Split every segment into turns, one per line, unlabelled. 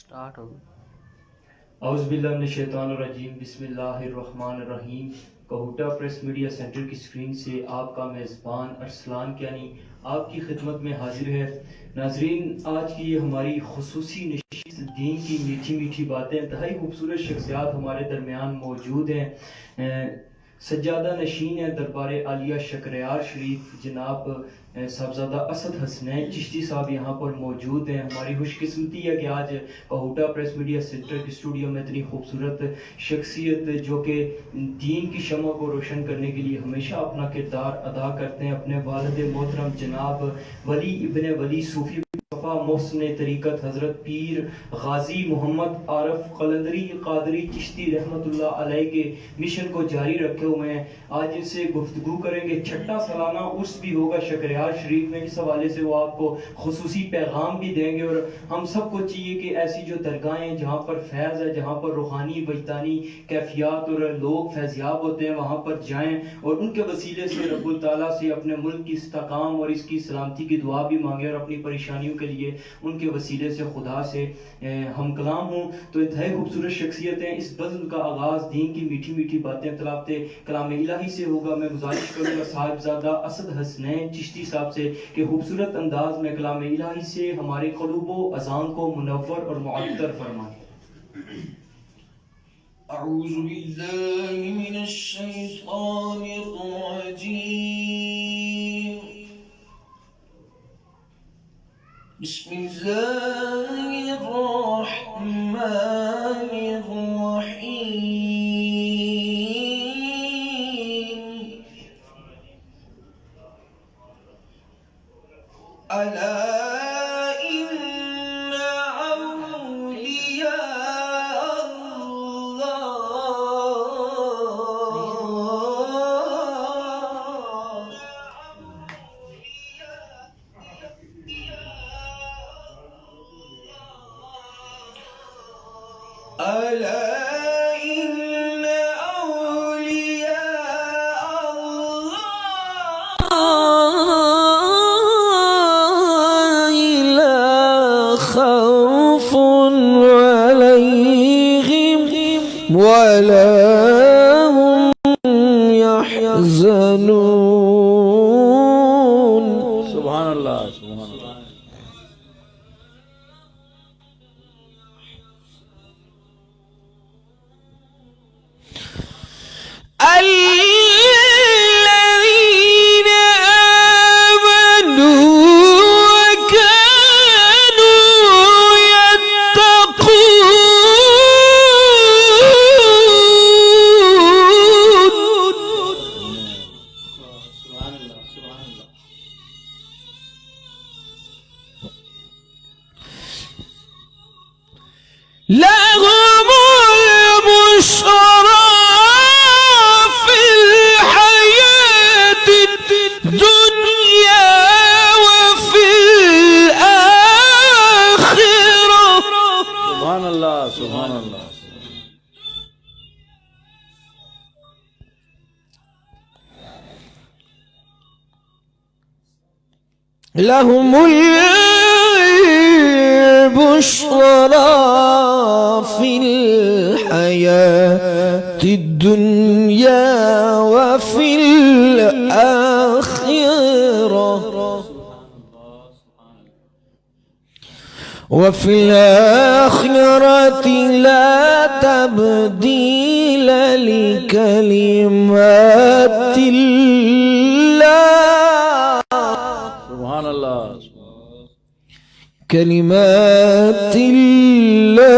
Start ہو گئی۔
اعوذ باللہ من الشیطان الرجیم، بسم اللہ الرحمن الرحیم۔ کہوٹہ پریس میڈیا سینٹر کی اسکرین سے آپ کا میزبان ارسلان کیانی آپ کی خدمت میں حاضر ہے۔ ناظرین، آج کی یہ ہماری خصوصی نشست دین کی میٹھی میٹھی باتیں، انتہائی خوبصورت شخصیات ہمارے درمیان موجود ہیں۔ سجادہ نشین ہے دربار عالیہ شکریار شریف جناب صاحبزادہ اسد حسنین چشتی صاحب یہاں پر موجود ہیں۔ ہماری خوش قسمتی ہے کہ آج کہوٹہ پریس میڈیا سینٹر کے اسٹوڈیو میں اتنی خوبصورت شخصیت جو کہ دین کی شمع کو روشن کرنے کے لیے ہمیشہ اپنا کردار ادا کرتے ہیں، اپنے والد محترم جناب ولی ابن ولی صوفی محسن طریقت حضرت پیر غازی محمد عارف قلندری قادری چشتی رحمت اللہ علیہ کے مشن کو جاری رکھے ہوئے ہیں۔ آج ان سے گفتگو کریں گے، چھٹا سالانہ عرس بھی ہوگا شکریار شریف میں، اس حوالے سے وہ آپ کو خصوصی پیغام بھی دیں گے۔ اور ہم سب کو چاہیے کہ ایسی جو درگاہیں جہاں پر فیض ہے، جہاں پر روحانی وجدانی کیفیات اور لوگ فیضیاب ہوتے ہیں، وہاں پر جائیں اور ان کے وسیلے سے رب تعالیٰ سے اپنے ملک کی استحکام اور اس کی سلامتی کی دعا بھی مانگیں اور اپنی پریشانیوں کے لیے ان کے وسیلے سے خدا سے ہم کلام ہوں۔ تو انتہائی خوبصورت شخصیتیں، اس بزم کا آغاز دین کی میٹھی میٹھی باتیں تلاوت کلام الہی سے ہوگا۔ میں گزارش کروں گا صاحبزادہ اسد حسنین چشتی صاحب سے کہ خوبصورت انداز میں کلام الہی سے ہمارے قلوب و اذان کو منور اور معطر فرمائیں۔
اعوذ باللہ من الشیطان الرجیم، بسم اللہ الرحمن الرحیم، الا ان اولیاء ألا إن أولياء الله لا خوف عليهم ولا هم يحزنون۔
سبحان اللہ، سبحان اللہ۔
الذين آمنوا وكانوا يتقون لهم البشرى في الحياة الدنيا وفي الآخرة۔
سبحان اللہ، سبحان اللہ۔
لهم البشرى في الحياة الدنيا وفي الآخرة لا تبديل لكلمات الله،
سبحان اللہ۔
كلمات الله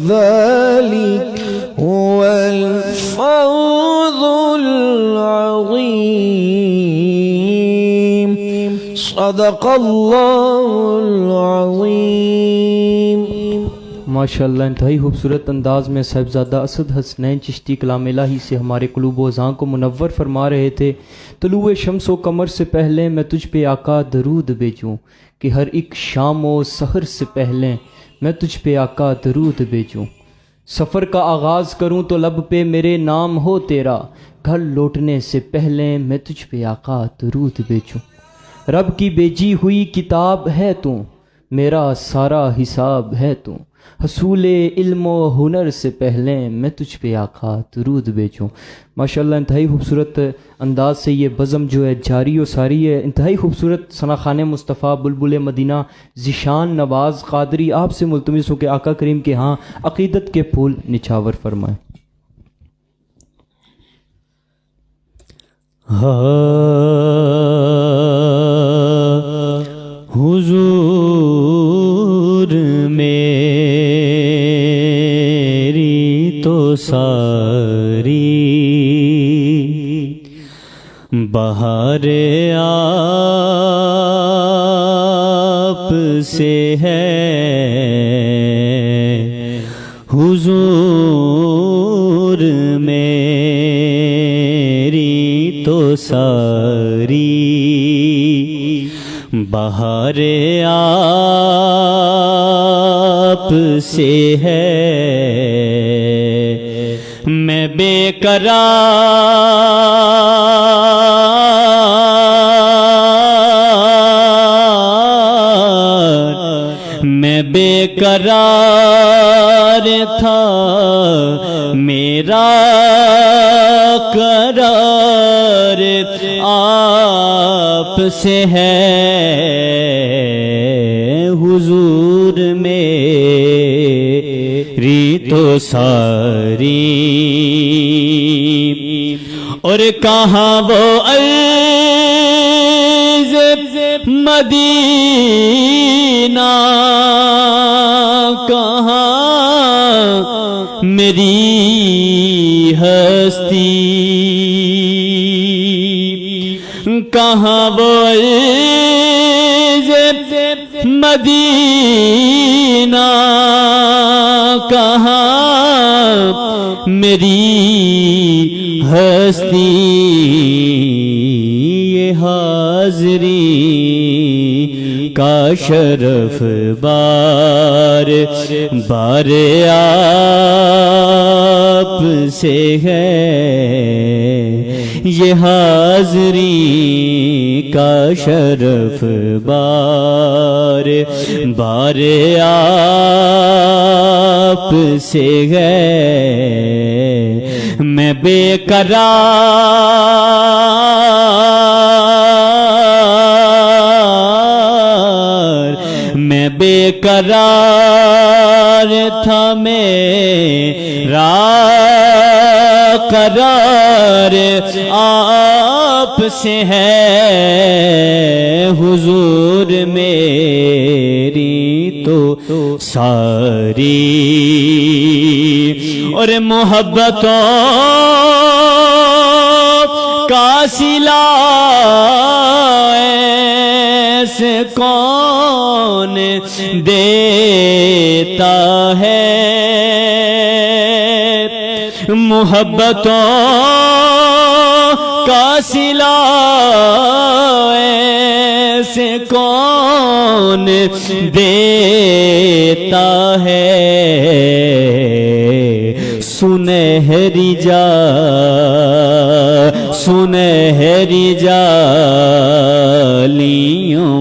ذلك هو الفوز العظيم، صدق الله العظيم۔
ماشاءاللہ، انتہائی خوبصورت انداز میں صاحبزادہ اسد حسنین چشتی کلام الہی سے ہمارے قلوب و اذان کو منور فرما رہے تھے۔ طلوع شمس و قمر سے پہلے میں تجھ پہ آقا درود بھیجوں، کہ ہر ایک شام و سحر سے پہلے میں تجھ پہ آقا درود بھیجوں۔ سفر کا آغاز کروں تو لب پہ میرے نام ہو تیرا، گھر لوٹنے سے پہلے میں تجھ پہ آقا درود بھیجوں۔ رب کی بھیجی ہوئی کتاب ہے تو، میرا سارا حساب ہے تو، حصول علم و ہنر سے پہلے میں تجھ پہ آقا درود بھیجوں۔ ماشاءاللہ انتہائی خوبصورت انداز سے یہ بزم جو ہے جاری و ساری ہے۔ انتہائی خوبصورت ثنا خان مصطفیٰ بلبل مدینہ ذیشان نواز قادری آپ سے ملتمس ہو کہ آقا کریم کے ہاں عقیدت کے پھول نچھاور فرمائیں۔
حضور میری تو ساری بہار آپ سے ہے، حضور میری تو ساری بہار آپ سے ہے، میں بے قرار، میں بے قرار تھا، میرا قرار آپ سے ہے، حضور میری تو ساری، اور کہاں وہ عرض مدینہ، کہاں میری ہستی، کہاں وہ عرض مدینہ، کہاں میری ہستی، یہ حاضری کا شرف بار بار آپ سے ہے، یہ حاضری کا شرف بار بار آپ سے ہے، میں بے قرار، میں بے قرار تھا، میرا قرار آپ سے ہے، حضور میری تو ساری، اور محبتوں کا صلہ ایسے کون دیتا ہے، محبتوں کا صلہ ایسے کون دیتا ہے، سنہری جالیوں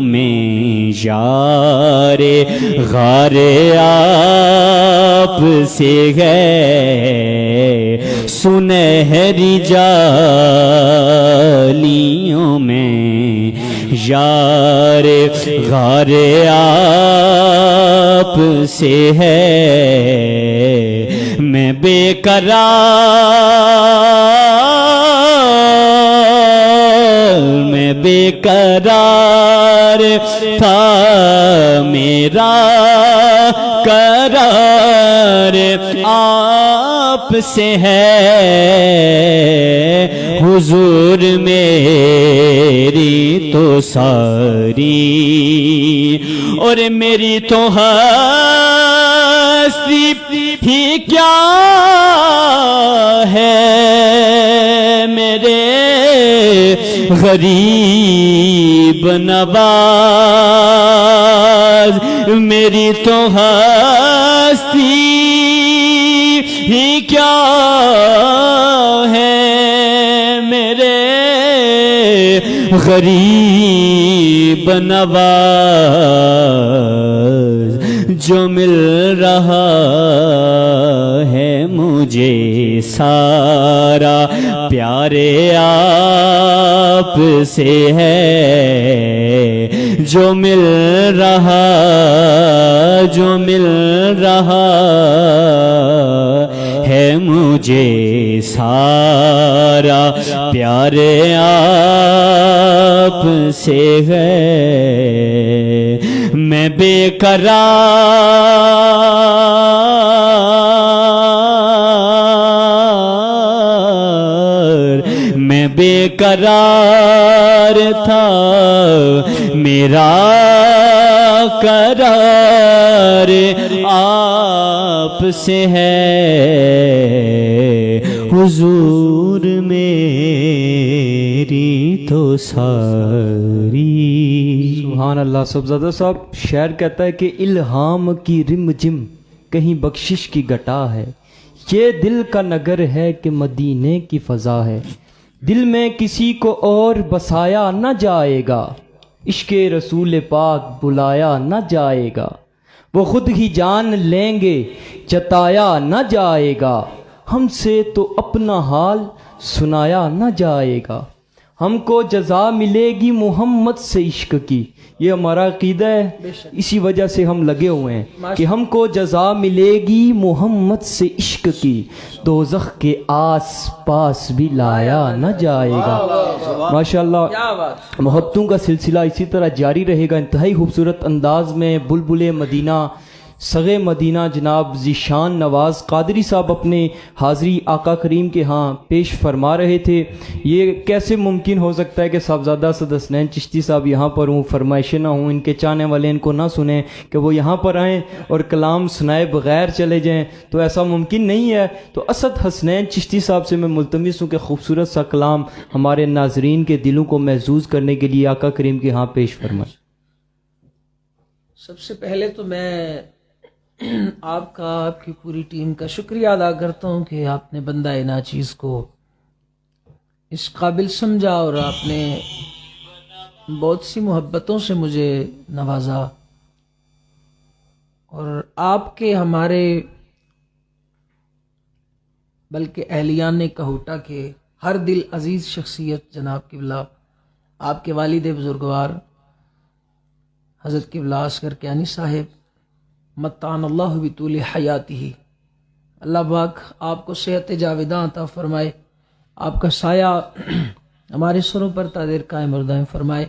میں یار غار آپ سے ہے، سنہری جالیوں میں یار غار آپ سے ہے، میں بے قرار، میں بے قرار تھا، میرا قرار آپ سے ہے، حضور میری تو ساری، اور میری تو ہستی ہی کیا ہے، میرے غریب نواز، میری تو ہستی ہی کیا ہے، میرے غریب نواز جو مل رہا ہے مجھے سارا پیارے آپ سے ہے، جو مل رہا ہے مجھے سارا پیارے آپ سے ہے۔ میں بے قرار تھا، میرا قرار آپ سے ہے، حضور میری تو ساری۔
سبحان اللہ۔ صاحبزادہ صاحب شعر کہتا ہے کہ الہام کی رم جم کہیں بخشش کی گٹا ہے، یہ دل کا نگر ہے کہ مدینے کی فضا ہے، دل میں کسی کو اور بسایا نہ جائے گا، عشق رسول پاک بلایا نہ جائے گا، وہ خود ہی جان لیں گے جتایا نہ جائے گا، ہم سے تو اپنا حال سنایا نہ جائے گا، ہم کو جزا ملے گی محمد سے عشق کی، یہ ہمارا عقیدہ ہے، اسی وجہ سے ہم لگے ہوئے ہیں کہ ہم کو جزا ملے گی محمد سے عشق کی، دوزخ کے آس پاس بھی لایا نہ جائے گا۔ ماشاءاللہ محبتوں کا سلسلہ اسی طرح جاری رہے گا۔ انتہائی خوبصورت انداز میں بلبل مدینہ سغے مدینہ جناب ذیشان نواز قادری صاحب اپنے حاضری آقا کریم کے ہاں پیش فرما رہے تھے۔ یہ کیسے ممکن ہو سکتا ہے کہ صاحبزادہ اسد حسنین چشتی صاحب یہاں پر ہوں، فرمائشیں نہ ہوں، ان کے چاہنے والے ان کو نہ سنیں، کہ وہ یہاں پر آئیں اور کلام سنائے بغیر چلے جائیں، تو ایسا ممکن نہیں ہے۔ تو اسد حسنین چشتی صاحب سے میں ملتمس ہوں کہ خوبصورت سا کلام ہمارے ناظرین کے دلوں کو محظوظ کرنے کے لیے آقا کریم کے ہاں پیش فرمائیں۔
سب سے پہلے تو میں آپ کا، آپ کی پوری ٹیم کا شکریہ ادا کرتا ہوں کہ آپ نے بندہ ناچیز کو اس قابل سمجھا اور آپ نے بہت سی محبتوں سے مجھے نوازا، اور آپ کے ہمارے بلکہ اہلیان کہوٹہ کے ہر دل عزیز شخصیت جناب قبلہ آپ کے والد بزرگوار حضرت قبلہ اصغر کیانی صاحب متعن اللہ بطول حیاتی، اللہ پاک آپ کو صحت جاویداں عطا فرمائے، آپ کا سایہ ہمارے سروں پر تا دیر قائم اور دائم فرمائے۔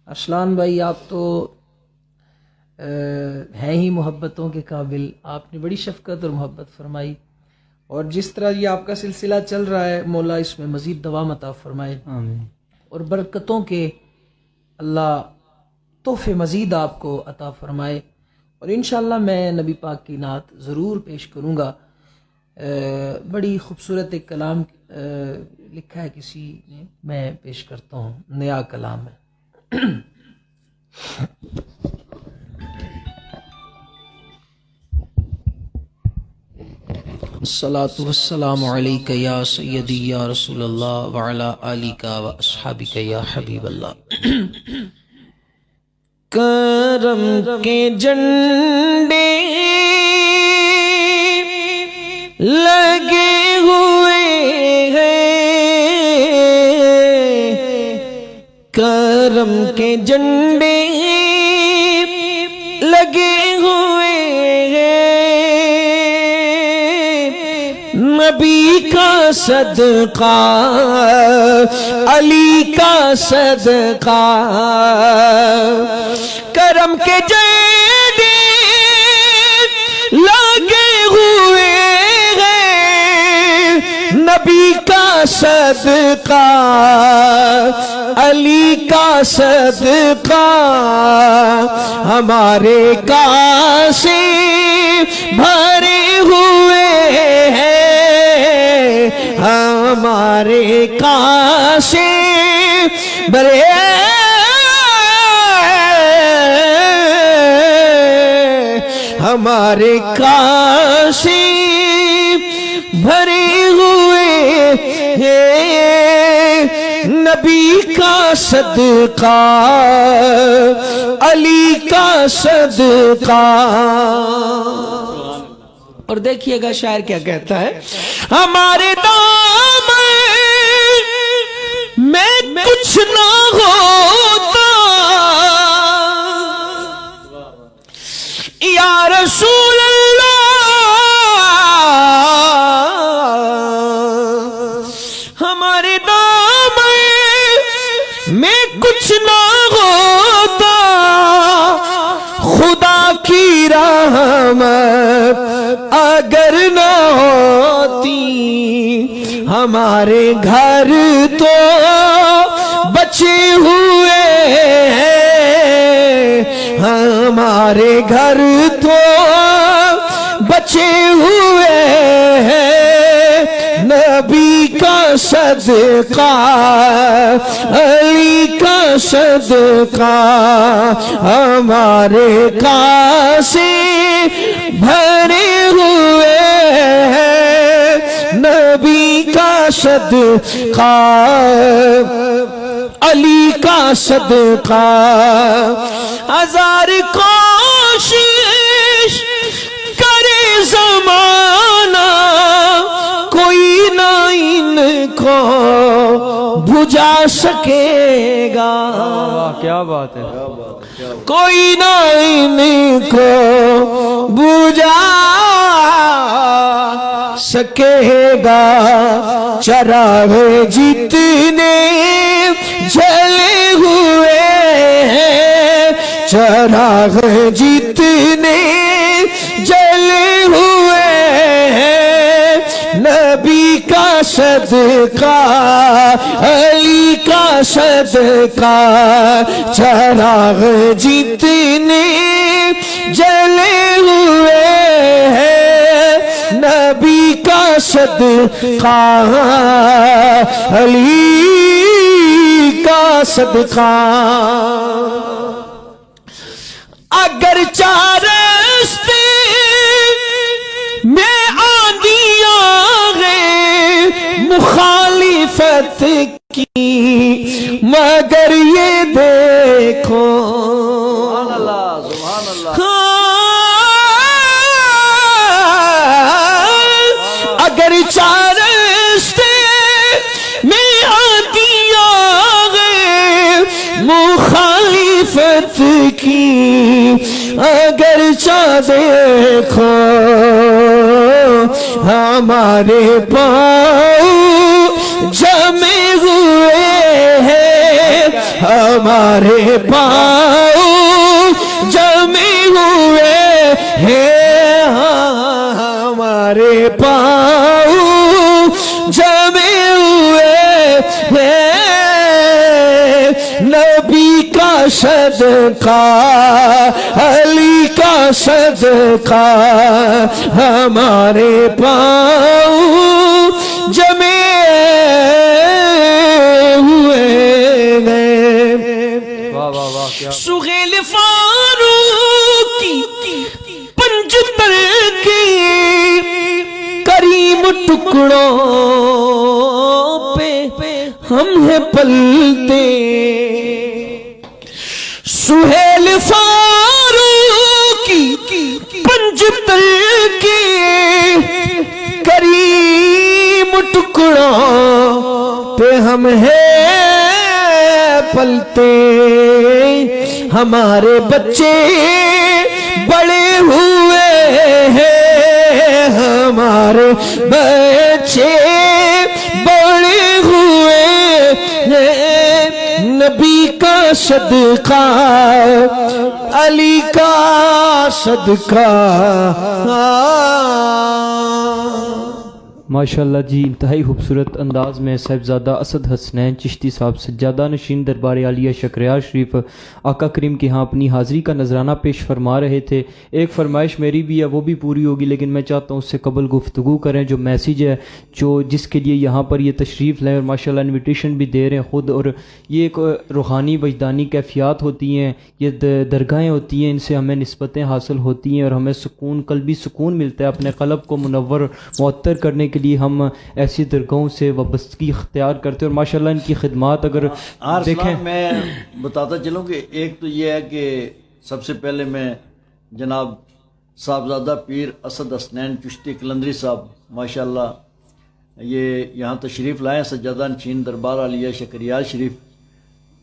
ارسلان بھائی آپ تو ہیں ہی محبتوں کے قابل، آپ نے بڑی شفقت اور محبت فرمائی، اور جس طرح یہ آپ کا سلسلہ چل رہا ہے مولا اس میں مزید دوام عطا فرمائے،
آمین،
اور برکتوں کے اللہ تحفے مزید آپ کو عطا فرمائے۔ اور انشاءاللہ میں نبی پاک کی نعت ضرور پیش کروں گا۔ بڑی خوبصورت ایک کلام لکھا ہے کسی نے، میں پیش کرتا ہوں، نیا کلام ہے۔ الصلاۃ والسلام علیک یا سیدی یا رسول اللہ وعلی آلک و اصحابک یا حبیب اللہ۔
کرم کے جھنڈے لگے ہوئے ہیں، کرم کے جھنڈے لگے ہوئے ہیں، نبی کا صدقہ علی کا صدقہ، کرم کے جھنڈے لگے ہوئے ہیں، نبی کا صدقہ علی کا صدقہ، ہمارے کاسے بھرے ہوئے ہیں، ہمارے کاسے بھرے ہمارے کاسے بھرے ہوئے ہیں، نبی کا صدقہ علی کا صدقہ. اور دیکھیے گا شاعر کیا کہتا ہے. ہمارے دام میں کچھ نہ ہوتا یا رسول اللہ، ہمارے دام میں کچھ نہ ہوتا، خدا کی رحمت اگر نہ ہوتی، ہمارے گھر تو بچے ہوئے ہیں، ہمارے گھر تو بچے ہوئے ہیں، نبی کا صدقہ علی کا صدقہ، ہمارے کاسے بھرے ہوئے ہیں، نبی کا صدقہ علی کا صدقہ. ہزار کوشش کرے زمانہ، کوئی نہ ان کو بجھا سکے گا.
کیا بات ہے.
کوئی نہ ان کو بجھا سکے گا. چراغ جتنے جلے ہوئے ہیں، چراغ جتنے جلے ہوئے ہیں، نبی کا صدقہ علی کا صدقہ. چراغ جتنے جلے ہوئے ہیں، نبی کا صدقہ علی کا صدقہ. اگر چار راستے میں آندیاں ہیں مخالفت کی، مگر یہ دیکھو
سبحان اللہ سبحان اللہ.
اگر چار راستے میں آندیاں ہیں مخالفت کی، اگر چاہ دیکھو ہمارے پاؤں جمے ہوئے ہیں، ہمارے پاؤں جمے ہوئے ہیں، ہمارے پاؤں جمے ہوئے ہیں، نبی کا صدقہ علی کا صدقہ، ہمارے پاؤں جمے ہوئے ہیں.
واہ واہ واہ. کیا
سہیل فاروق کی پنجتر کی کریم ٹکڑوں پہ ہم ہیں پلتے. سہیل فاروق کی پنجتر کی کریم ٹکڑوں پہ ہم ہیں پلتے. ہمارے بچے بڑے ہوئے ہیں، ہمارے بچے بڑے ہوئے ہیں، نبی کا صدقہ علی کا صدقہ.
ماشاءاللہ جی، انتہائی خوبصورت انداز میں صاحبزادہ اسد حسنین چشتی صاحب سجادہ نشین دربار عالیہ شکریہ شریف آقا کریم کے ہاں اپنی حاضری کا نذرانہ پیش فرما رہے تھے. ایک فرمائش میری بھی ہے، وہ بھی پوری ہوگی، لیکن میں چاہتا ہوں اس سے قبل گفتگو کریں. جو میسیج ہے جس کے لیے یہاں پر یہ تشریف لیں اور ماشاءاللہ انویٹیشن بھی دے رہے ہیں خود، اور یہ ایک روحانی وجدانی کیفیات ہوتی ہیں، یہ درگاہیں ہوتی ہیں، ان سے ہمیں نسبتیں حاصل ہوتی ہیں اور ہمیں سکون، قلبی سکون ملتا ہے. اپنے قلب کو منور معطر کرنے کے کے لیے ہم ایسی درگاہوں سے وابستگی اختیار کرتے ہیں، اور ماشاءاللہ ان کی خدمات اگر دیکھیں.
میں بتاتا چلوں کہ ایک تو یہ ہے کہ سب سے پہلے میں جناب صاحبزادہ پیر اسد حسنین چشتی قلندری صاحب ماشاءاللہ یہ یہاں تشریف لائے، سجادہ نشین دربار عالیہ شکریال شریف،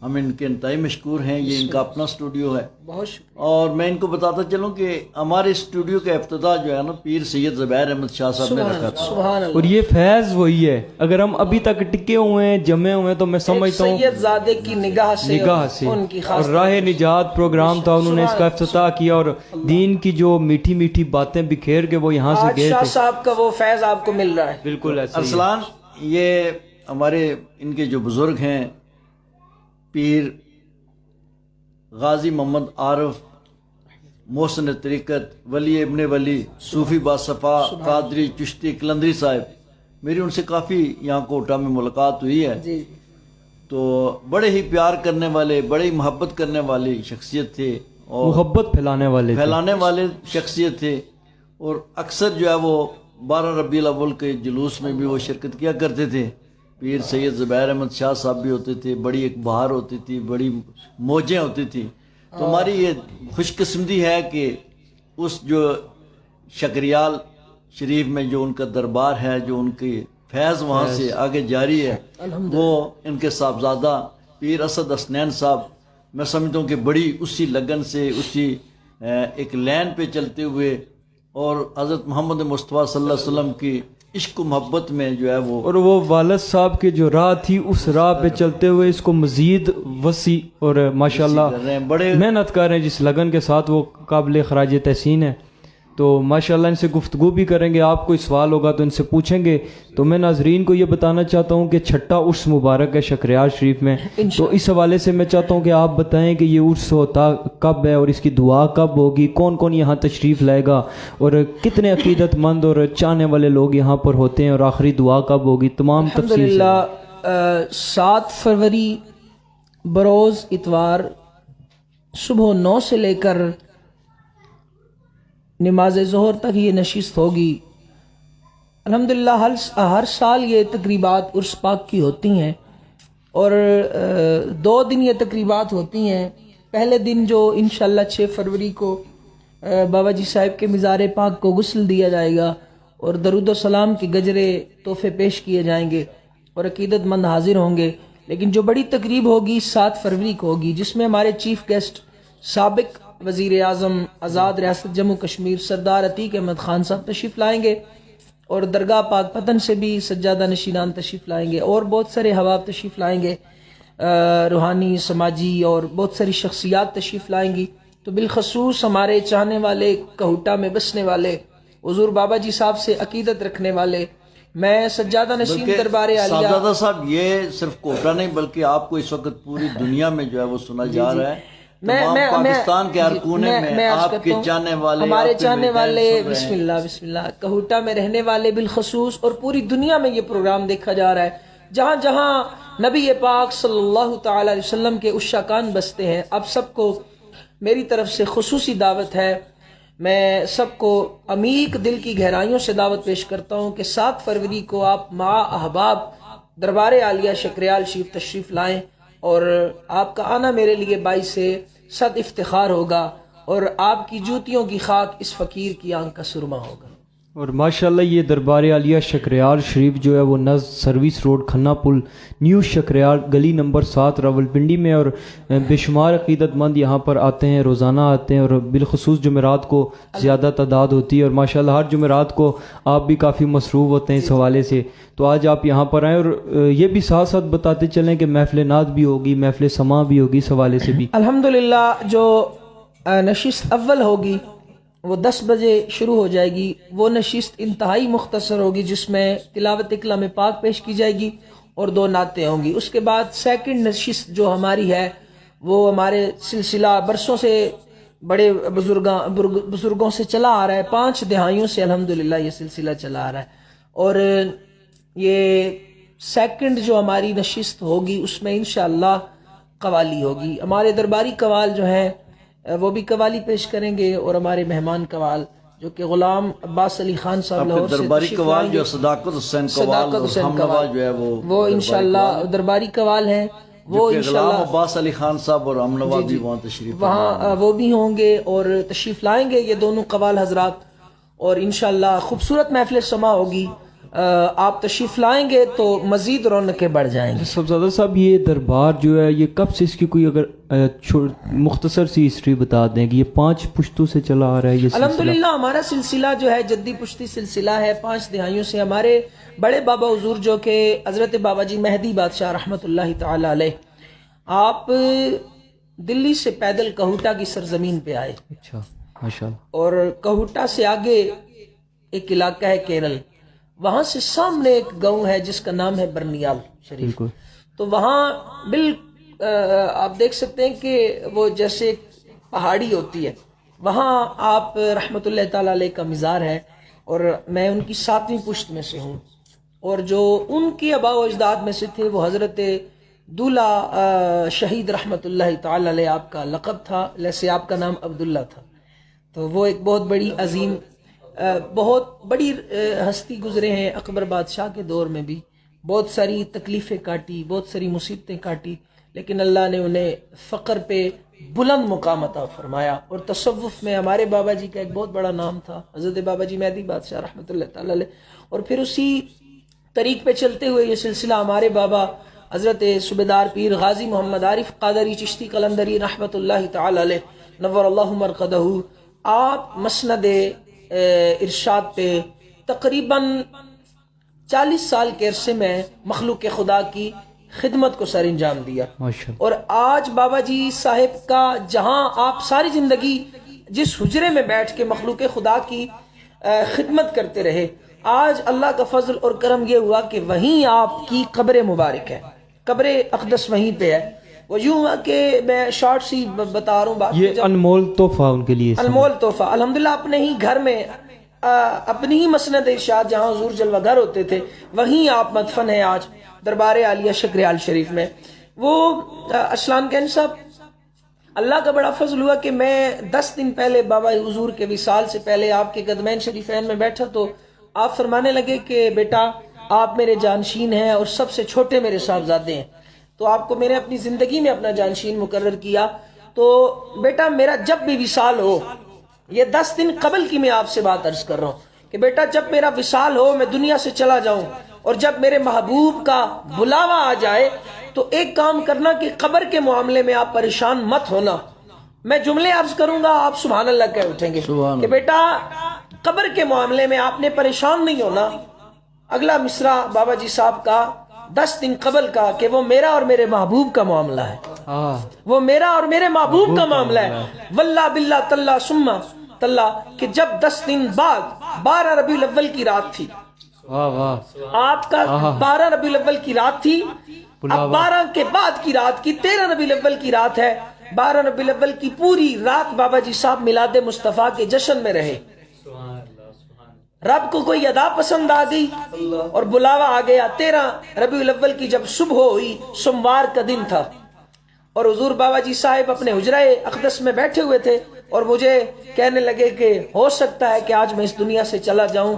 ہم ان کے انتہائی مشکور ہیں. یہ ان کا اپنا اسٹوڈیو ہے،
بہت شکریہ.
اور میں ان کو بتاتا چلوں کہ ہمارے اسٹوڈیو کا افتتاح جو ہے نا پیر سید زبیر احمد شاہ صاحب نے رکھا تھا.
سبحان اللہ.
اور یہ فیض وہی ہے، اگر ہم ابھی تک ٹکے ہوئے ہیں جمے ہوئے ہیں تو میں سمجھتا ہوں
سید زادے کی نگاہ سے ان کی
اور
خاص
راہ نجات پروگرام تھا، انہوں نے اس کا افتتاح کیا اور دین کی جو میٹھی میٹھی باتیں بکھیر کے وہ یہاں سے
آج
گئے
شاہ
تھے.
صاحب کا وہ فیض آپ کو مل رہا ہے.
بالکل ایسا ہی ہے.
ارسلان یہ ہمارے ان کے جو بزرگ ہیں پیر غازی محمد عارف محسن طریقت ولی ابن ولی صوفی باصفا قادری چشتی قلندری صاحب، میری ان سے کافی یہاں کوٹہ میں ملاقات ہوئی ہے.
جی
تو بڑے ہی پیار کرنے والے، بڑے ہی محبت کرنے والی شخصیت تھے اور
محبت پھیلانے والے تھے.
پھیلانے والے شخصیت تھے، اور اکثر جو ہے وہ 12 ربیع الاول کے جلوس میں بھی وہ شرکت کیا کرتے تھے. پیر سید زبیر احمد شاہ صاحب بھی ہوتے تھے، بڑی ایک بہار ہوتی تھی، بڑی موجیں ہوتی تھی. تو ہماری یہ خوش قسمتی ہے کہ اس جو شکریال شریف میں جو ان کا دربار ہے، جو ان کی فیض وہاں سے آگے جاری ہے، وہ ان کے صاحبزادہ پیر اسد حسنین صاحب میں سمجھتا ہوں کہ بڑی اسی لگن سے، اسی ایک لین پہ چلتے ہوئے اور حضرت محمد مصطفیٰ صلی اللہ علیہ وسلم کی عشق و محبت میں جو ہے وہ،
اور وہ والد صاحب کی جو راہ تھی اس راہ پہ چلتے ہوئے اس کو مزید وسیع اور ماشاءاللہ
کر رہے ہیں. بڑے
محنت کر رہے ہیں جس لگن کے ساتھ، وہ قابل خراج تحسین ہے. تو ماشاءاللہ ان سے گفتگو بھی کریں گے. آپ کوئی سوال ہوگا تو ان سے پوچھیں گے. تو میں ناظرین کو یہ بتانا چاہتا ہوں کہ چھٹا عرس مبارک ہے شکریال شریف میں، تو اس حوالے سے میں چاہتا ہوں کہ آپ بتائیں کہ یہ عرس ہوتا کب ہے اور اس کی دعا کب ہوگی، کون کون یہاں تشریف لائے گا اور کتنے عقیدت مند اور چاہنے والے لوگ یہاں پر ہوتے ہیں، اور آخری دعا کب ہوگی، تمام تفصیل سے.
الحمدللہ 7 فروری بروز اتوار صبح 9 سے لے کر نماز ظہر تک یہ نشست ہوگی. الحمدللہ ہر سال یہ تقریبات عرس پاک کی ہوتی ہیں، اور 2 دن یہ تقریبات ہوتی ہیں. پہلے دن جو انشاءاللہ 6 فروری کو بابا جی صاحب کے مزار پاک کو غسل دیا جائے گا، اور درود و سلام کے گجرے تحفے پیش کیے جائیں گے اور عقیدت مند حاضر ہوں گے. لیکن جو بڑی تقریب ہوگی 7 فروری کو ہوگی، جس میں ہمارے چیف گیسٹ سابق وزیر اعظم آزاد ریاست جموں کشمیر سردار عتیق احمد خان صاحب تشریف لائیں گے، اور درگاہ پاک پتن سے بھی سجادہ نشینان تشریف لائیں گے، اور بہت سارے حباب تشریف لائیں گے، روحانی سماجی اور بہت ساری شخصیات تشریف لائیں گی. تو بالخصوص ہمارے چاہنے والے، کہوٹہ میں بسنے والے، حضور بابا جی صاحب سے عقیدت رکھنے والے، میں سجادہ نشین دربار عالیہ.
صاحبزادہ صاحب یہ صرف کوٹہ نہیں بلکہ آپ کو اس وقت پوری دنیا میں جو ہے وہ سنا جا رہا ہے، تمام پاکستان کے ہر کونے میں آپ کے چاہنے والے،
ہمارے چاہنے والے، بسم اللہ کہوٹہ میں رہنے والے بالخصوص، اور پوری دنیا میں یہ پروگرام دیکھا جا رہا ہے. جہاں جہاں نبی پاک صلی اللہ تعالی علیہ وسلم کے عشاقان بستے ہیں، اب سب کو میری طرف سے خصوصی دعوت ہے. میں سب کو عمیق دل کی گہرائیوں سے دعوت پیش کرتا ہوں کہ 7 فروری کو آپ مع احباب دربار عالیہ شکریال شریف تشریف لائیں، اور آپ کا آنا میرے لیے باعث صد افتخار ہوگا، اور آپ کی جوتیوں کی خاک اس فقیر کی آنکھ کا سرما ہوگا.
اور ماشاءاللہ یہ دربار عالیہ شکریال شریف جو ہے وہ نزد سروس روڈ کھنہ پل نیو شکریال گلی نمبر 7 راولپنڈی میں، اور بے شمار عقیدت مند یہاں پر آتے ہیں، روزانہ آتے ہیں، اور بالخصوص جمعرات کو زیادہ تعداد ہوتی ہے. اور ماشاءاللہ ہر جمعرات کو آپ بھی کافی مصروف ہوتے ہیں اس حوالے سے. تو آج آپ یہاں پر آئیں، اور یہ بھی ساتھ ساتھ بتاتے چلیں کہ محفل نعت بھی ہوگی، محفل سماع بھی ہوگی، اس حوالے سے بھی.
الحمدللہ جو نشست اول ہوگی وہ 10 بجے شروع ہو جائے گی. وہ نشست انتہائی مختصر ہوگی، جس میں تلاوت کلام پاک پیش کی جائے گی اور 2 نعتیں ہوں گی. اس کے بعد سیکنڈ نشست جو ہماری ہے وہ ہمارے سلسلہ برسوں سے بڑے بزرگوں سے چلا آ رہا ہے، 5 دہائیوں سے الحمدللہ یہ سلسلہ چلا آ رہا ہے. اور یہ سیکنڈ جو ہماری نشست ہوگی اس میں انشاءاللہ قوالی ہوگی. ہمارے درباری قوال جو ہیں وہ بھی قوالی پیش کریں گے، اور ہمارے مہمان قوال جو کہ غلام عباس علی خان صاحب
آپ
لاہور
کے
سے
درباری
تشریف
قوال
لائیں گے۔
جو صداقت حسین قوال
صداقت
اور
حسین
ہم نوا
قوال
جو ہے وہ
انشاءاللہ درباری قوال ہیں، وہ
غلام
انشاءاللہ
عباس علی خان صاحب اور ہم نوا بھی وہاں تشریف
وہاں وہ بھی ہوں گے اور تشریف لائیں گے، یہ دونوں قوال حضرات، اور انشاءاللہ خوبصورت محفل سما ہوگی۔ آپ تشریف لائیں گے تو مزید رونقیں بڑھ جائیں گی۔
صاحبزادہ صاحب یہ دربار جو ہے یہ کب سے، اس کی کوئی اگر مختصر سی ہسٹری بتا دیں کہ یہ 5 پشتوں سے چلا آ رہا ہے یہ سلسلہ؟
الحمدللہ ہمارا سلسلہ جو ہے جدی پشتی سلسلہ ہے، 5 دہائیوں سے۔ ہمارے بڑے بابا حضور جو کہ حضرت بابا جی مہدی بادشاہ رحمۃ اللہ تعالی علیہ، آپ دلی سے پیدل کہوٹا کی سرزمین پہ آئے،
اچھا ماشاءاللہ،
اور کہوٹا سے آگے ایک علاقہ ہے کیرل، وہاں سے سامنے ایک گاؤں ہے جس کا نام ہے برنیال شریف،
بالکل،
تو وہاں آپ دیکھ سکتے ہیں کہ وہ جیسے پہاڑی ہوتی ہے، وہاں آپ رحمت اللہ تعالی علیہ کا مزار ہے، اور میں ان کی 7ویں پشت میں سے ہوں، اور جو ان کے آباء و اجداد میں سے تھے وہ حضرت دولہ شہید رحمت اللہ تعالی علیہ آپ کا لقب تھا، جیسے آپ کا نام عبداللہ تھا، تو وہ ایک بہت بڑی عظیم بہت بڑی ہستی گزرے ہیں۔ اکبر بادشاہ کے دور میں بھی بہت ساری تکلیفیں کاٹی، بہت ساری مصیبتیں کاٹی، لیکن اللہ نے انہیں فقر پہ بلند مقام عطا فرمایا۔ اور تصوف میں ہمارے بابا جی کا ایک بہت بڑا نام تھا، حضرت بابا جی مہدی بادشاہ رحمۃ اللہ تعالی علیہ، اور پھر اسی طریق پہ چلتے ہوئے یہ سلسلہ ہمارے بابا حضرت صوبیدار پیر غازی محمد عارف قادری چشتی قلندری رحمۃ اللہ تعالی علیہ نور اللہ مرقدہ، آپ مسند ارشاد پہ تقریباً 40 سال کے عرصے میں مخلوق خدا کی خدمت کو سر انجام دیا،
ماشاءاللہ،
اور آج بابا جی صاحب کا جہاں آپ ساری زندگی جس حجرے میں بیٹھ کے مخلوق خدا کی خدمت کرتے رہے، آج اللہ کا فضل اور کرم یہ ہوا کہ وہیں آپ کی قبر مبارک ہے، قبر اقدس وہیں پہ ہے۔ وہ یوں ہوا کہ میں شارٹ سی بتا رہا ہوں بات،
یہ انمول تحفہ ان کے لیے،
انمول تحفہ الحمدللہ اپنے ہی گھر میں، اپنی ہی مسند ارشاد جہاں حضور جلوہ گر ہوتے تھے وہیں آپ مدفن ہیں آج دربار عالیہ شکریال شریف میں۔ وہ اسلان کین صاحب، اللہ کا بڑا فضل ہوا کہ میں 10 دن پہلے بابا حضور کے وصال سے پہلے آپ کے قدمین شریفین میں بیٹھا تو آپ فرمانے لگے کہ بیٹا آپ میرے جانشین ہیں اور سب سے چھوٹے میرے صاحبزادے ہیں، تو آپ کو میں نے اپنی زندگی میں اپنا جانشین مقرر کیا، تو بیٹا میرا جب بھی وصال ہو، یہ 10 دن قبل کی میں آپ سے بات عرض کر رہا ہوں کہ بیٹا جب میرا وصال ہو، میں دنیا سے چلا جاؤں، اور جب میرے محبوب کا بلاوا آ جائے تو ایک کام کرنا کہ قبر کے معاملے میں آپ پریشان مت ہونا، میں جملے عرض کروں گا آپ سبحان اللہ کہہ اٹھیں گے کہ بیٹا قبر کے معاملے میں آپ نے پریشان نہیں ہونا۔ اگلا مصرع بابا جی صاحب کا 10 دن قبل کا کہ وہ میرا اور میرے محبوب کا معاملہ ہے، وہ میرا اور میرے محبوب کا معاملہ ہے، واللہ باللہ تاللہ ثم تاللہ، کہ جب 10 دن بعد 12 ربیع الاول کی رات تھی، آپ کا 12 ربیع الاول کی رات تھی، اب 12 کے بعد کی رات کی 13 ربیع الاول کی رات ہے، 12 ربیع الاول کی پوری رات بابا جی صاحب میلاد مصطفیٰ کے جشن میں رہے۔ رب کو کوئی ادا پسند آ گئی اور بلاوا آ گیا۔ 13 ربیع الاول کی جب صبح ہوئی، سوموار کا دن تھا، اور حضور بابا جی صاحب اپنے حجرہ اقدس میں بیٹھے ہوئے تھے، اور مجھے کہنے لگے کہ ہو سکتا ہے کہ آج میں اس دنیا سے چلا جاؤں،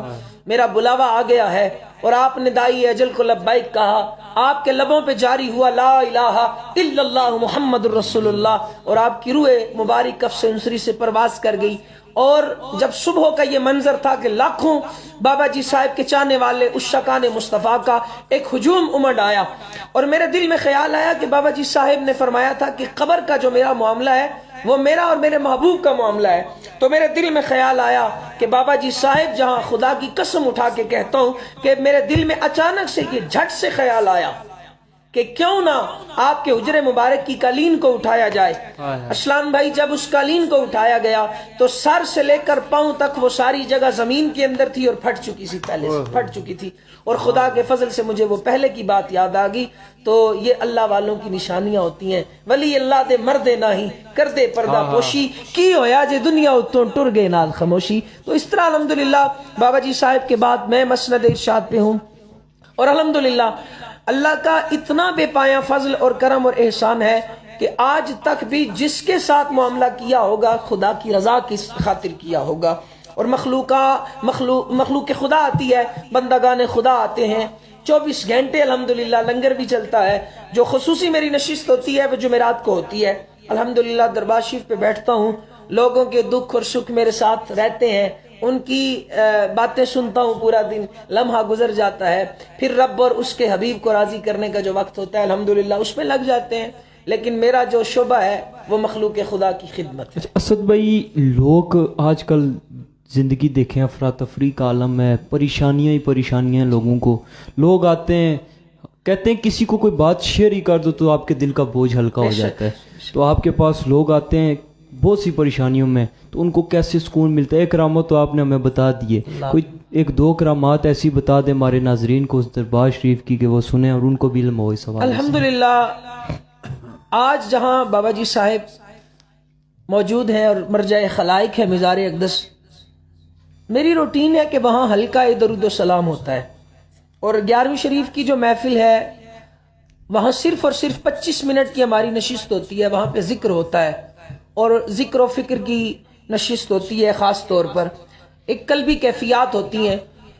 میرا بلاوا آ گیا ہے، اور آپ نے دائی اجل کو لبیک کہا، آپ کے لبوں پہ جاری ہوا لا الہ الا اللہ محمد الرسول اللہ، اور آپ کی روح مبارک کف سے انسری سے پرواز کر گئی۔ اور جب صبح کا یہ منظر تھا کہ لاکھوں بابا جی صاحب کے چاہنے والے اس شکان مصطفیٰ کا ایک ہجوم امڑ آیا، اور میرے دل میں خیال آیا کہ بابا جی صاحب نے فرمایا تھا کہ قبر کا جو میرا معاملہ ہے وہ میرا اور میرے محبوب کا معاملہ ہے، تو میرے دل میں خیال آیا کہ بابا جی صاحب، جہاں خدا کی قسم اٹھا کے کہتا ہوں کہ میرے دل میں اچانک سے یہ جھٹ سے خیال آیا کہ کیوں نہ آپ کے حجرے مبارک کی قالین کو اٹھایا جائے۔ اسلام بھائی، جب اس قالین کو اٹھایا گیا تو سر سے لے کر پاؤں تک وہ ساری جگہ زمین کے اندر تھی اور پھٹ چکی تھی، پہلے سے پھٹ چکی تھی، اور خدا کے فضل سے مجھے وہ پہلے کی بات یاد آ گئی۔ تو یہ اللہ والوں کی نشانیاں ہوتی ہیں، ولی اللہ دے مردے نہیں کر دے پردہ پوشی، کی ہویا جے دنیا اتوں ٹر گئے نال خاموشی۔ تو اس طرح الحمدللہ بابا جی صاحب کے بعد میں مسند ارشاد پہ ہوں، اور الحمدللہ اللہ کا اتنا بے پایا فضل اور کرم اور احسان ہے کہ آج تک بھی جس کے ساتھ معاملہ کیا ہوگا خدا کی رضا کی خاطر کیا ہوگا، اور مخلوق خدا آتی ہے، بندگان خدا آتے ہیں، 24 گھنٹے الحمدللہ لنگر بھی چلتا ہے۔ جو خصوصی میری نشست ہوتی ہے وہ جمعرات کو ہوتی ہے، الحمدللہ دربار شریف پہ بیٹھتا ہوں، لوگوں کے دکھ اور سکھ میرے ساتھ رہتے ہیں، ان کی باتیں سنتا ہوں، پورا دن لمحہ گزر جاتا ہے، پھر رب اور اس کے حبیب کو راضی کرنے کا جو وقت ہوتا ہے الحمدللہ اس میں لگ جاتے ہیں، لیکن میرا جو شعبہ ہے وہ مخلوق خدا کی خدمت ہے۔
اسد بھائی، لوگ آج کل زندگی دیکھیں، افراتفری کا عالم ہے، پریشانیاں ہی پریشانیاں ہیں لوگوں کو، لوگ آتے ہیں کہتے ہیں کسی کو کوئی بات شیئر ہی کر دو تو آپ کے دل کا بوجھ ہلکا ہو جاتا ہے، تو آپ کے پاس لوگ آتے ہیں بہت سی پریشانیوں میں، تو ان کو کیسے سکون ملتا ہے؟ ایک کرامت تو آپ نے ہمیں بتا دیے، کوئی ایک دو کرامات ایسی بتا دیں ہمارے ناظرین کو اس دربار شریف کی کہ وہ سنیں اور ان کو بھی علم ہو اس حوالے سے۔
الحمدللہ آج جہاں بابا جی صاحب موجود ہیں اور مرجع خلائق ہے مزار اقدس، میری روٹین ہے کہ وہاں ہلکا درود و سلام ہوتا ہے، اور 11ویں شریف کی جو محفل ہے وہاں صرف اور صرف 25 منٹ کی ہماری نشست ہوتی ہے، وہاں پہ ذکر ہوتا ہے اور ذکر و فکر کی نشست ہوتی ہے، خاص طور پر ایک قلبی کیفیات ہوتی ہیں۔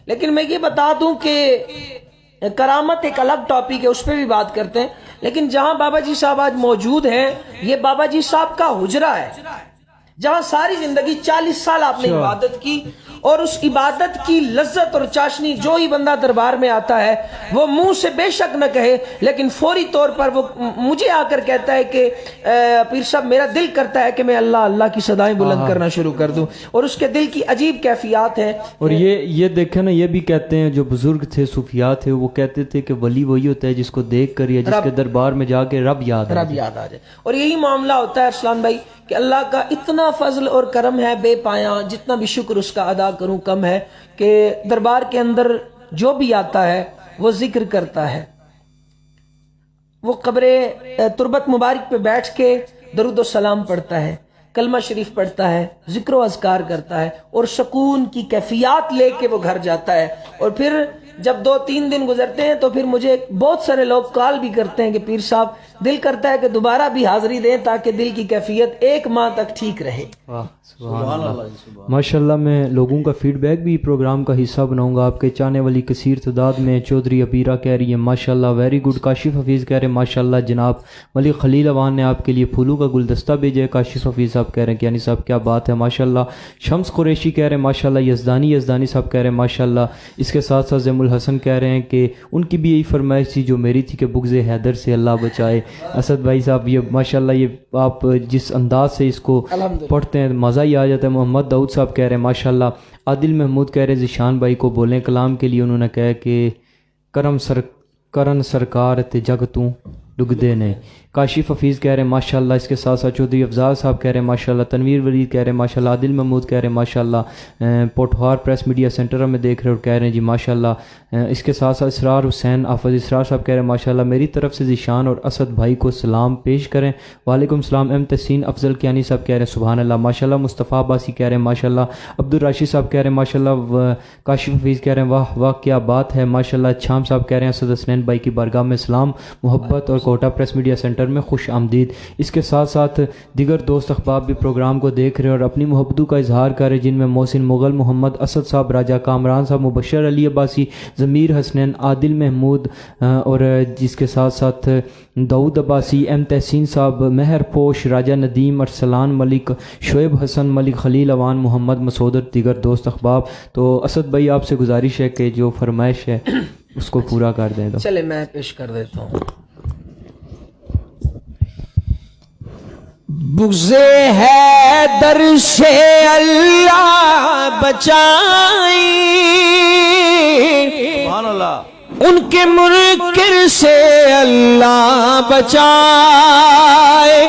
لیکن میں یہ بتا دوں کہ کرامت ایک الگ ٹاپک ہے، اس پہ بھی بات کرتے ہیں، لیکن جہاں بابا جی صاحب آج موجود ہیں یہ بابا جی صاحب کا حجرہ ہے، جہاں ساری زندگی 40 سال آپ نے عبادت کی، اور اس عبادت کی لذت اور چاشنی جو ہی بندہ دربار میں آتا ہے وہ منہ سے بے شک نہ کہے، لیکن فوری طور پر وہ مجھے آ کر کہتا ہے کہ پیر صاحب میرا دل کرتا ہے کہ میں اللہ اللہ کی صدائیں بلند کرنا شروع کر دوں، اور اس کے دل کی عجیب کیفیات ہیں۔ اور
یہ دیکھیں نا، یہ بھی کہتے ہیں جو بزرگ تھے، صوفیاء تھے، وہ کہتے تھے کہ ولی وہی ہوتا ہے جس کو دیکھ کر یا جس کے دربار میں جا کے رب یاد
آ جائے، اور یہی معاملہ ہوتا ہے ارسلان بھائی کہ اللہ کا اتنا فضل اور کرم ہے بے پایاں، جتنا بھی شکر اس کا ادا کروں کم ہے، کہ دربار کے اندر جو بھی آتا ہے وہ ذکر کرتا ہے، وہ قبر تربت مبارک پہ بیٹھ کے درود و سلام پڑھتا ہے، کلمہ شریف پڑھتا ہے، ذکر و اذکار کرتا ہے، اور سکون کی کیفیات لے کے وہ گھر جاتا ہے۔ اور پھر جب 2-3 دن گزرتے ہیں تو پھر مجھے بہت سارے لوگ کال بھی کرتے ہیں کہ پیر صاحب دل کرتا ہے کہ دوبارہ بھی حاضری دیں تاکہ دل کی کیفیت 1 ماہ تک ٹھیک رہے۔
سبحان اللہ، ماشاءاللہ۔ میں لوگوں کا فیڈ بیک بھی پروگرام کا حصہ بناؤں گا۔ آپ کے چاہنے والی کثیر تعداد میں چودھری عبیرہ کہہ رہی ہے ماشاءاللہ ویری گڈ، کاشف حفیظ کہہ رہے ہیں ماشاءاللہ جناب، ملک خلیل اوان نے آپ کے لیے پھولوں کا گلدستہ بھیجا ہے، کاشف حفیظ صاحب کہہ رہے ہیں کہ یعنی صاحب کیا بات ہے ماشاءاللہ۔ شمس قریشی کہہ رہے ہیں ماشاءاللہ، یزدانی صاحب کہہ رہے ہیں ماشاءاللہ۔ اس کے ساتھ ساتھ زیم الحسن کہہ رہے ہیں کہ ان کی بھی یہی فرمائش تھی جو میری تھی کہ بغض حیدر سے اللہ بچائے۔ اسد بھائی صاحب یہ ماشاءاللہ، یہ آپ جس انداز سے اس کو پڑھتے ہیں مزہ ہی آ جاتا ہے۔ محمد داؤد صاحب کہہ رہے ہیں ماشاءاللہ۔ عادل محمود کہہ رہے ہیں ذیشان بھائی کو بولیں کلام کے لیے، انہوں نے کہا کہ کرن سرکار تے جگ توں ڈگدے نے۔ کاشف حفیظ کہہ رہے ہیں ماشاءاللہ۔ اس کے ساتھ ساتھ چودھری افضال صاحب کہہ رہے ہیں ماشاءاللہ، تنویر ولید کہہ رہے ہیں ماشاءاللہ، عادل محمود کہہ رہے ہیں ماشاءاللہ، پوٹھوار پریس میڈیا سینٹر میں دیکھ رہے اور کہہ رہے ہیں جی ماشاءاللہ۔ اس کے ساتھ ساتھ اسرار حسین حافظ اسرار صاحب کہہ رہے ہیں ماشاءاللہ میری طرف سے ذیشان اور اسد بھائی کو سلام پیش کریں، وعلیکم السلام۔ ایم تحسین افضل کیانی صاحب کہہ رہے ہیں سبحان اللہ ماشاءاللہ۔ مصطفیٰ عباسی کہہ رہے ہیں ماشاءاللہ۔ عبدالراشد صاحب کہہ رہے ہیں ماشاءاللہ۔ کاشف حفیظ کہہ رہے ہیں واہ واہ کیا بات ہے ماشاءاللہ۔ چھام صاحب کہہ رہے ہیں اسد حسنین بھائی کی بارگاہ میں سلام، محبت اور کوٹا پریس میڈیا سینٹر میں خوش آمدید۔ اس کے ساتھ ساتھ دیگر دوست احباب بھی پروگرام کو دیکھ رہے ہیں اور اپنی محبتوں کا اظہار کر رہے ہیں، جن میں محسن مغل، محمد اسد صاحب، راجہ کامران صاحب، مبشر علی عباسی، ضمیر حسنین، عادل محمود، اور جس کے ساتھ ساتھ داؤد عباسی، ایم تحسین صاحب، مہر پوش، راجہ ندیم، ارسلان ملک، شعیب حسن، ملک خلیل اوان، محمد مسعود اور دیگر دوست احباب۔ تو اسد بھائی آپ سے گزارش ہے کہ جو فرمائش ہے اس کو پورا کر دیں۔ تو
چلے میں پیش کر دیتا ہوں۔
بغض حیدر سے اللہ بچائے،
سبحان اللہ۔
ان کے منکر سے اللہ بچائے،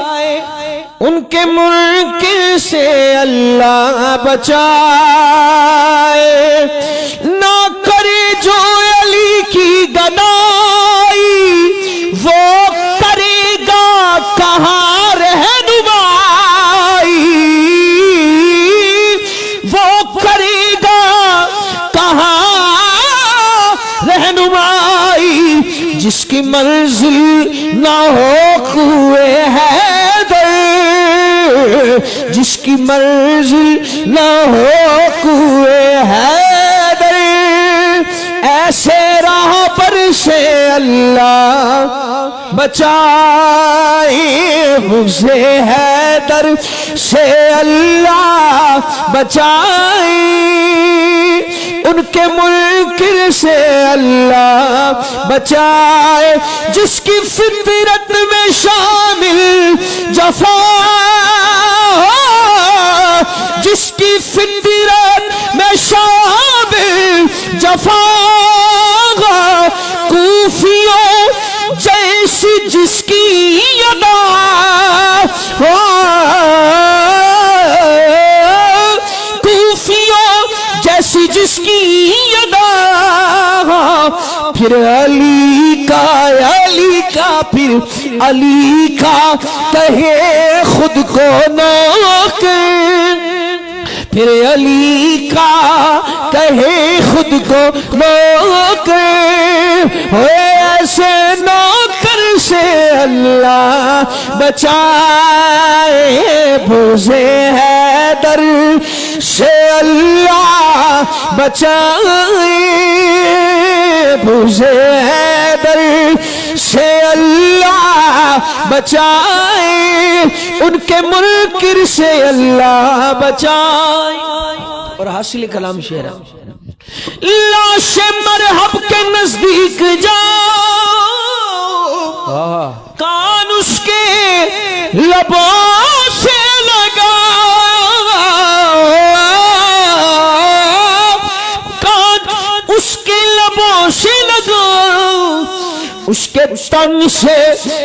ان کے منکر سے اللہ بچائے، نہ کرے جو علی کی گدائی، وہ کرے گا کہاں جس کی منزل نہ ہو کوئے حیدر، جس کی منزل نہ ہو کوئے حیدر ایسے راہ پر سے اللہ بچائے مجھے حیدر سے اللہ بچائے ان کے منکر سے اللہ بچائے جس کی فطرت میں شامل جفا جس کی فطرت میں شامل جفا کوفیوں جیسی جس کی ادا کوفیوں جیسی جس کی ادا پھر علی کا پھر علی کا کہے خود کو نوکر پھر علی کا کہے خود کو نوکر ایسے نوکر سے اللہ بچائے بوزے حیدر سے اللہ بچائے بوزے حیدر سے اللہ بچائے ان کے منکر سے اللہ بچائے.
اور حاصل کلام شعر ہے.
لاش مرحب کے نزدیک جاؤ کان اس کے لبوں سے لگا کان اس کے لبوں سے لگا اس کے تن سے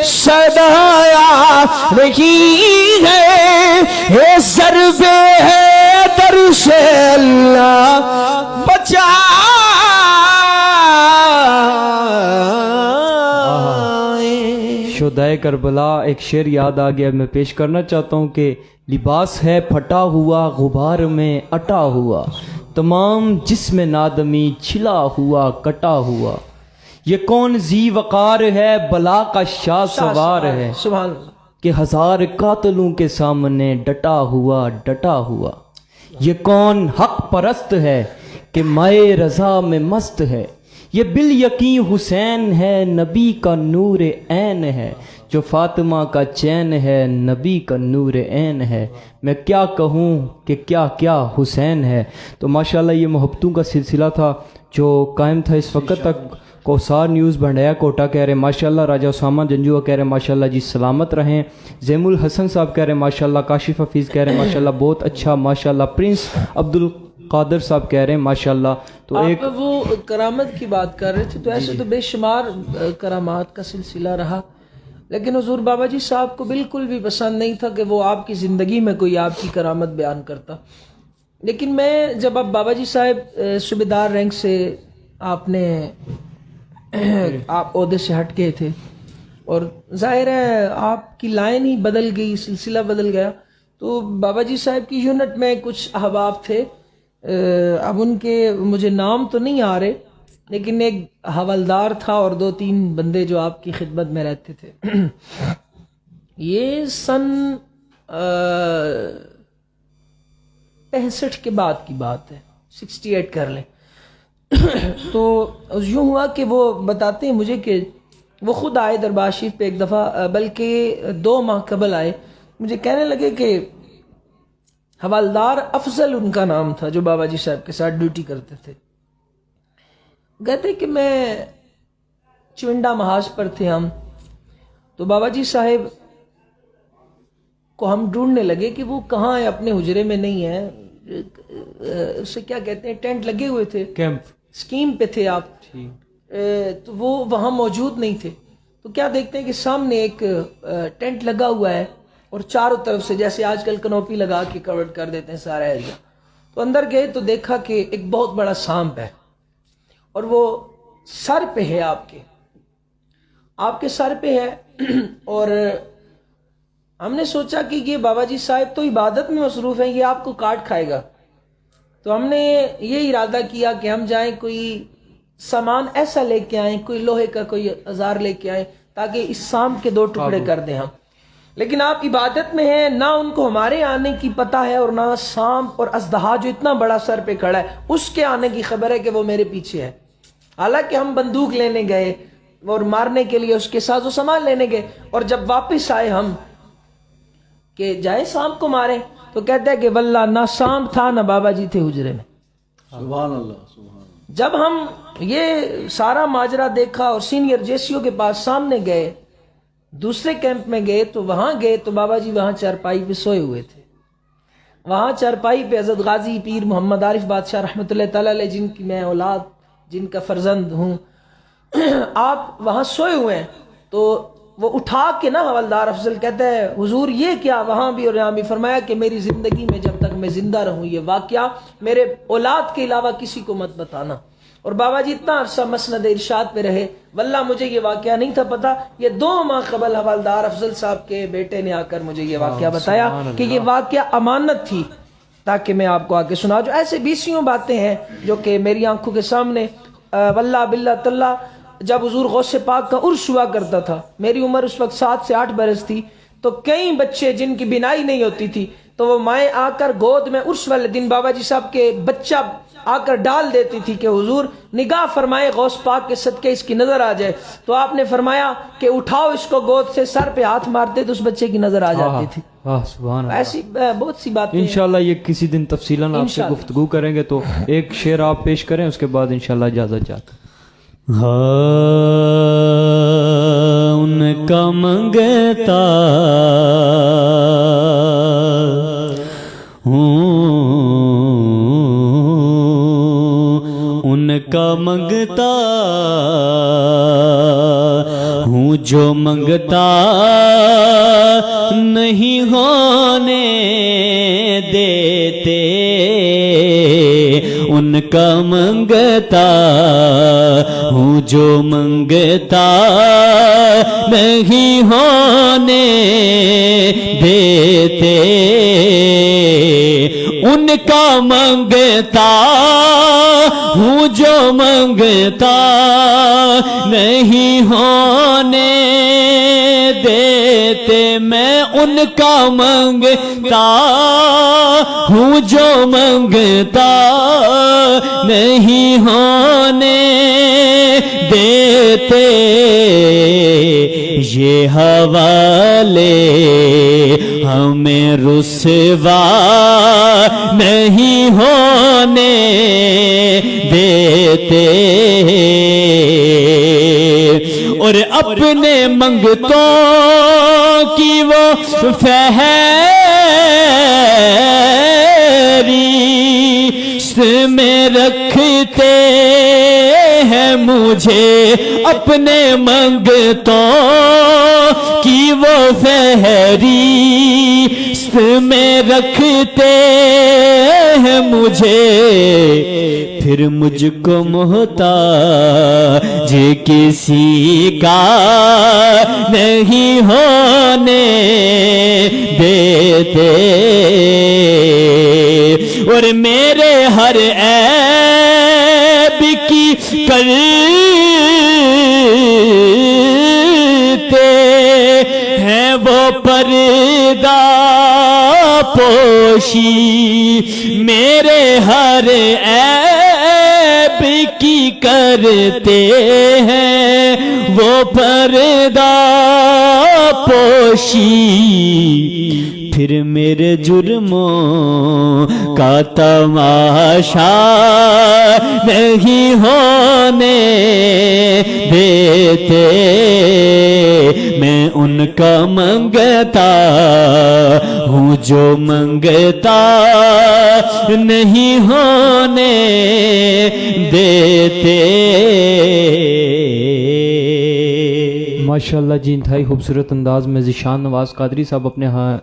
صدایا نہیں ہے یہ ضرب ہے در سے اللہ بچائے.
شہدائے کربلا ایک شعر یاد آ گیا میں پیش کرنا چاہتا ہوں کہ لباس ہے پھٹا ہوا غبار میں اٹا ہوا تمام جسم نادمی چھلا ہوا کٹا ہوا یہ کون ذی وقار ہے بلا کا شاہ سوار ہے
سبحان اللہ.
کہ ہزار قاتلوں کے سامنے ڈٹا ہوا یہ کون حق پرست ہے کہ مائے رضا میں مست ہے یہ بال یقین حسین ہے نبی کا نور عین ہے جو فاطمہ کا چین ہے نبی کا نور عین ہے میں کیا کہوں کہ کیا کیا حسین ہے. تو ماشاءاللہ یہ محبتوں کا سلسلہ تھا جو قائم تھا اس وقت تک. کوثار نیوز بھنڈیا کوٹا کہہ رہے ماشاءاللہ. راجہ اسامہ جنجوہ کہہ رہے ماشاءاللہ جی سلامت رہیں. زیم الحسن صاحب کہہ رہے ماشاءاللہ. کاشف حفیظ کہہ رہے ماشاءاللہ بہت اچھا ماشاءاللہ. پرنس عبدالقادر صاحب کہہ رہے ماشاءاللہ. تو
آپ وہ کرامت کی بات کر رہے تھے تو ایسے تو بے شمار کرامات کا سلسلہ رہا لیکن حضور بابا جی صاحب کو بالکل بھی پسند نہیں تھا کہ وہ آپ کی زندگی میں کوئی آپ کی کرامت بیان کرتا. لیکن میں جب اب بابا جی صاحب صوبیدار رینک سے آپ عہدے سے ہٹ گئے تھے اور ظاہر ہے آپ کی لائن ہی بدل گئی سلسلہ بدل گیا تو بابا جی صاحب کی یونٹ میں کچھ احباب تھے اب ان کے مجھے نام تو نہیں آ رہے لیکن ایک حوالدار تھا اور 2-3 بندے جو آپ کی خدمت میں رہتے تھے. یہ سن 65 کے بعد کی بات ہے 68 کر لیں. تو یوں ہوا کہ وہ بتاتے ہیں مجھے کہ وہ خود آئے دربار شریف پہ ایک دفعہ بلکہ 2 ماہ قبل آئے. مجھے کہنے لگے کہ حوالدار افضل ان کا نام تھا جو بابا جی صاحب کے ساتھ ڈیوٹی کرتے تھے. کہتے کہ میں چونڈا محاذ پر تھے ہم تو بابا جی صاحب کو ہم ڈھونڈنے لگے کہ وہ کہاں ہے اپنے حجرے میں نہیں ہے اسے کیا کہتے ہیں ٹینٹ لگے ہوئے تھے
کیمپ
اسکیم پہ تھے آپ تو وہ وہاں موجود نہیں تھے. تو کیا دیکھتے ہیں کہ سامنے ایک ٹینٹ لگا ہوا ہے اور چاروں طرف سے جیسے آج کل کنوپی لگا کے کور کر دیتے ہیں سارا ایریا. تو اندر گئے تو دیکھا کہ ایک بہت بڑا سانپ ہے اور وہ سر پہ ہے آپ کے سر پہ ہے اور ہم نے سوچا کہ یہ بابا جی صاحب تو عبادت میں مصروف ہیں یہ آپ کو کاٹ کھائے گا. تو ہم نے یہ ارادہ کیا کہ ہم جائیں کوئی سامان ایسا لے کے آئیں کوئی لوہے کا کوئی اوزار لے کے آئیں تاکہ اس سانپ کے 2 ٹکڑے کر دیں ہم. لیکن آپ عبادت میں ہیں، نہ ان کو ہمارے آنے کی پتہ ہے، اور نہ سانپ اور اژدہا جو اتنا بڑا سر پہ کھڑا ہے اس کے آنے کی خبر ہے کہ وہ میرے پیچھے ہے۔ حالانکہ ہم بندوق لینے گئے اور مارنے کے لیے اس کے ساز و سامان لینے گئے، اور جب واپس آئے ہم کہ جائے سانپ کو مارے، تو کہتا ہے کہ واللہ نہ سانپ تھا نہ بابا جی تھے حجرے میں۔
سبحان اللہ سبحان اللہ۔
جب ہم یہ سارا ماجرا دیکھا اور سینئر جیسیوں کے پاس سامنے گئے، دوسرے کیمپ میں گئے تو وہاں گئے تو بابا جی وہاں چارپائی پہ سوئے ہوئے تھے۔ وہاں چارپائی پہ حضرت غازی پیر محمد عارف بادشاہ رحمۃ اللہ تعالی علیہ، جن کی میں اولاد، جن کا فرزند ہوں، آپ وہاں سوئے ہوئے ہیں۔ تو وہ اٹھا کے نا حوالدار افضل کہتا ہے حضور یہ کیا، وہاں بھی اور یہاں بھی۔ فرمایا کہ میری زندگی میں جب تک میں زندہ رہوں یہ واقعہ میرے اولاد کے علاوہ کسی کو مت بتانا۔ اور بابا جی اتنا عرصہ مسند ارشاد پہ رہے، واللہ مجھے یہ واقعہ نہیں تھا پتا، یہ 2 ماہ قبل حوالدار افضل صاحب کے بیٹے نے آ کر مجھے یہ واقعہ بتایا کہ یہ واقعہ امانت تھی تاکہ میں آپ کو آگے سنا جو۔ ایسے 20 باتیں ہیں جو کہ میری آنکھوں کے سامنے۔ واللہ باللہ تاللہ جب حضور غوث پاک کا عرس ہوا کرتا تھا، میری عمر اس وقت 7 سے 8 برس تھی، تو کئی بچے جن کی بینائی نہیں ہوتی تھی تو وہ مائیں آ کر گود میں عرس والے دن بابا جی صاحب کے بچہ آ کر ڈال دیتی تھی کہ حضور نگاہ فرمائے غوث پاک کے صدقے اس کی نظر آ جائے۔ تو آپ نے فرمایا کہ اٹھاؤ اس کو گود سے، سر پہ ہاتھ مارتے تو اس بچے کی نظر آ جاتی تھی۔
سبحان اللہ۔
ایسی بہت سی باتیں
انشاءاللہ یہ کسی دن تفصیلاً آپ سے گفتگو کریں گے، تو ایک شعر آپ پیش کریں، اس کے بعد انشاءاللہ اجازت چاہتے ہیں۔
ان کا منگتا ہوں، ان کا منگتا ہوں، جو منگتا نہیں ہونے دیتے، ان کا منگتا ہوں، جو منگتا نہیں ہونے دیتے، ان کا منگتا ہوں، جو منگتا نہیں ہونے دیتے، میں ان کا منگتا ہوں، جو منگتا نہیں ہونے دیتے، یہ حوالے ہمیں رسوا نہیں ہونے دیتے، اور اپنے منگتوں کی وہ فہرست میں رکھتے ہیں مجھے، اپنے منگتوں کی وہ فہرست میں رکھتے ہیں مجھے، پھر مجھ کو محتاج کسی کا نہیں ہونے دیتے، اور میرے ہر عیب کی کرتے ہیں وہ پردہ پوشی، میرے ہر عیب کی کرتے ہیں وہ پردہ پوشی، پھر میرے جرموں کا تماشا نہیں ہونے دیتے، میں ان کا منگتا ہوں، جو منگتا نہیں ہونے دیتے۔
ماشاءاللہ جی، انتہائی خوبصورت انداز میں ذیشان نواز قادری صاحب اپنے ہاں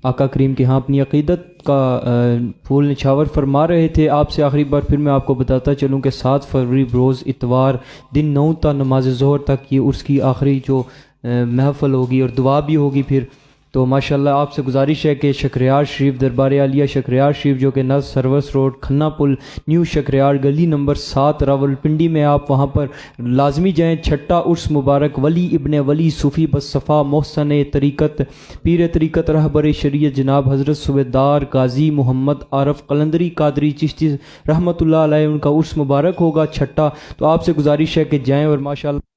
آقا کریم کے ہاں اپنی عقیدت کا پھول نچھاور فرما رہے تھے۔ آپ سے آخری بار پھر میں آپ کو بتاتا چلوں کہ 7 فروری روز اتوار دن 9 تا نماز ظہر تک یہ عرس کی آخری جو محفل ہوگی اور دعا بھی ہوگی پھر، تو ماشاءاللہ آپ سے گزارش ہے کہ شکریار شریف دربار عالیہ شکریار شریف جو کہ نز سروس روڈ کھنہ پل نیو شکریار گلی نمبر 7 راولپنڈی میں آپ وہاں پر لازمی جائیں. چھٹا عرس مبارک ولی ابن ولی صوفی بصفا محسن طریقت پیر طریقت رہبر شریعت جناب حضرت صوبیدار قاضی محمد عارف قلندری قادری چشتی رحمۃ اللہ علیہ ان کا عرس مبارک ہوگا چھٹا. تو آپ سے گزارش ہے کہ جائیں اور ماشاءاللہ